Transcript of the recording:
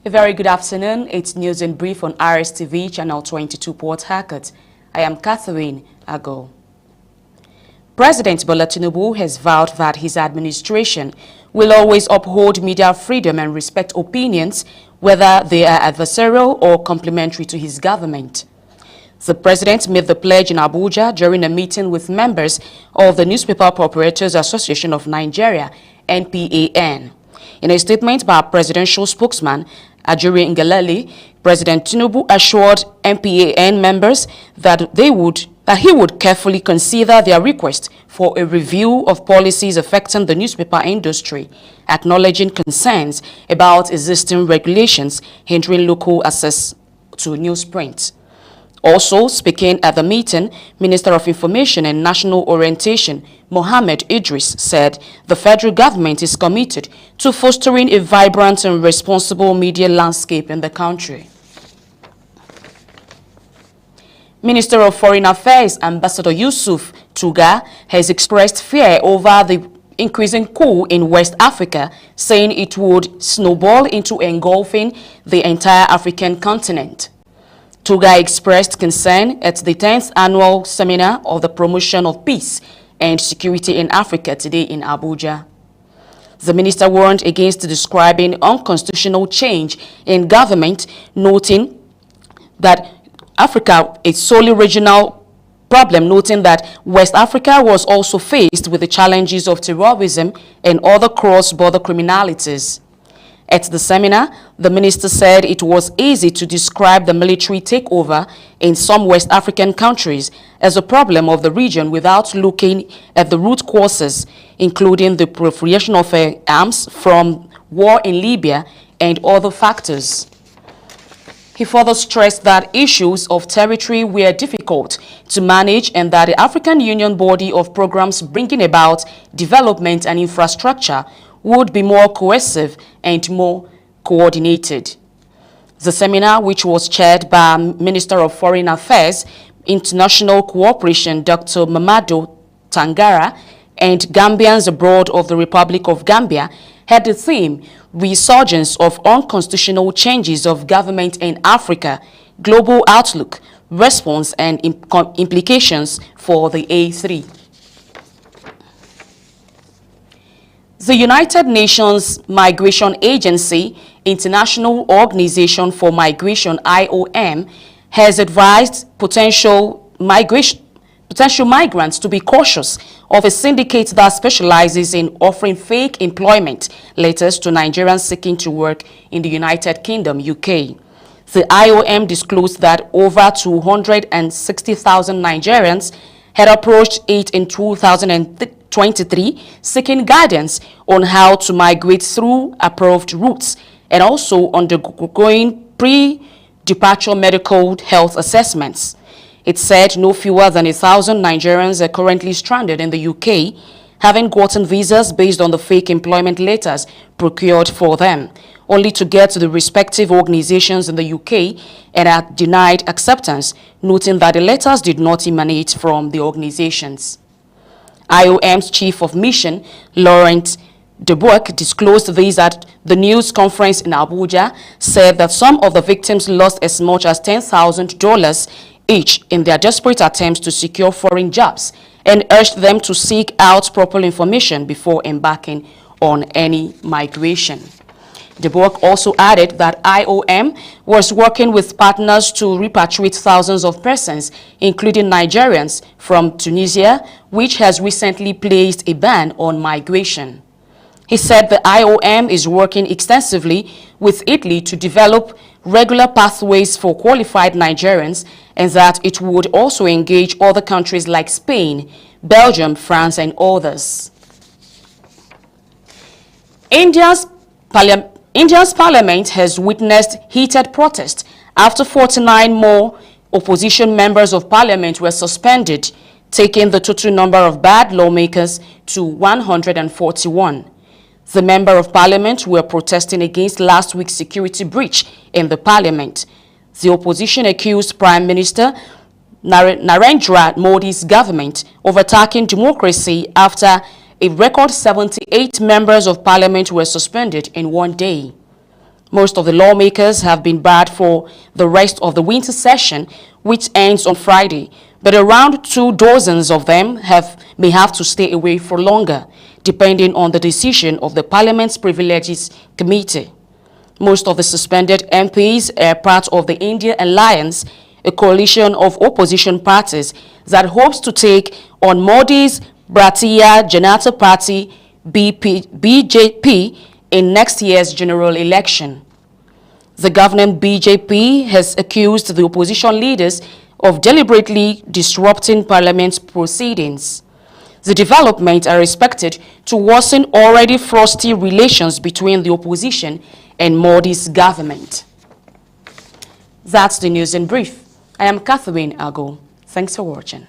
A very good afternoon. It's News in Brief on Rstv, Channel 22 Port Harcourt. I am Catherine Ago. President Bola Tinubu has vowed that his administration will always uphold media freedom and respect opinions, whether they are adversarial or complementary to his government. The president made the pledge in Abuja during a meeting with members of the Newspaper Proprietors Association of Nigeria, NPAN. In a statement by presidential spokesman Ajuri Ngelale, President Tinubu assured NPAN members that he would carefully consider their request for a review of policies affecting the newspaper industry, acknowledging concerns about existing regulations hindering local access to newsprint. Also speaking at the meeting, Minister of Information and National Orientation, Mohammed Idris, said the federal government is committed to fostering a vibrant and responsible media landscape in the country. Minister of Foreign Affairs, Ambassador Yusuf Tuga, has expressed fear over the increasing coup in West Africa, saying it would snowball into engulfing the entire African continent. Tuga expressed concern at the 10th annual seminar of the promotion of peace and security in Africa today in Abuja. The minister warned against describing unconstitutional change in government, noting that Africa is solely regional problem, noting that West Africa was also faced with the challenges of terrorism and other cross-border criminalities. At the seminar, the minister said it was easy to describe the military takeover in some West African countries as a problem of the region without looking at the root causes, including the proliferation of arms from war in Libya and other factors. He further stressed that issues of territory were difficult to manage and that the African Union body of programs bringing about development and infrastructure would be more cohesive and more coordinated. The seminar, which was chaired by Minister of Foreign Affairs, International Cooperation, Dr. Mamadou Tangara, and Gambians abroad of the Republic of Gambia, had the theme, Resurgence of Unconstitutional Changes of Government in Africa, Global Outlook, Response and Implications for the A3. The United Nations Migration Agency, International Organization for Migration IOM, has advised potential migrants to be cautious of a syndicate that specializes in offering fake employment letters to Nigerians seeking to work in the United Kingdom, UK. The IOM disclosed that over 260,000 Nigerians had approached it in 2023, seeking guidance on how to migrate through approved routes and also undergoing pre-departure medical health assessments. It said no fewer than 1,000 Nigerians are currently stranded in the UK, having gotten visas based on the fake employment letters procured for them, only to get to the respective organizations in the UK and are denied acceptance, noting that the letters did not emanate from the organizations. IOM's Chief of Mission, Laurent Debouk, disclosed this at the news conference in Abuja, said that some of the victims lost as much as $10,000 each in their desperate attempts to secure foreign jobs and urged them to seek out proper information before embarking on any migration. Debouk also added that IOM was working with partners to repatriate thousands of persons, including Nigerians, from Tunisia, which has recently placed a ban on migration. He said the IOM is working extensively with Italy to develop regular pathways for qualified Nigerians and that it would also engage other countries like Spain, Belgium, France, and others. India's parliament has witnessed heated protest after 49 more opposition members of parliament were suspended, taking the total number of bad lawmakers to 141. The member of parliament were protesting against last week's security breach in the parliament. The opposition accused Prime Minister Narendra Modi's government of attacking democracy after a record 78 members of parliament were suspended in one day. Most of the lawmakers have been barred for the rest of the winter session, which ends on Friday, but around 24 of them may have to stay away for longer, depending on the decision of the Parliament's Privileges Committee. Most of the suspended MPs are part of the India Alliance, a coalition of opposition parties that hopes to take on Modi's Bharatiya Janata Party BJP in next year's general election. The governing BJP has accused the opposition leaders of deliberately disrupting parliament's proceedings. The developments are expected to worsen already frosty relations between the opposition and Modi's government. That's the news in brief. I am Catherine Ago. Thanks for watching.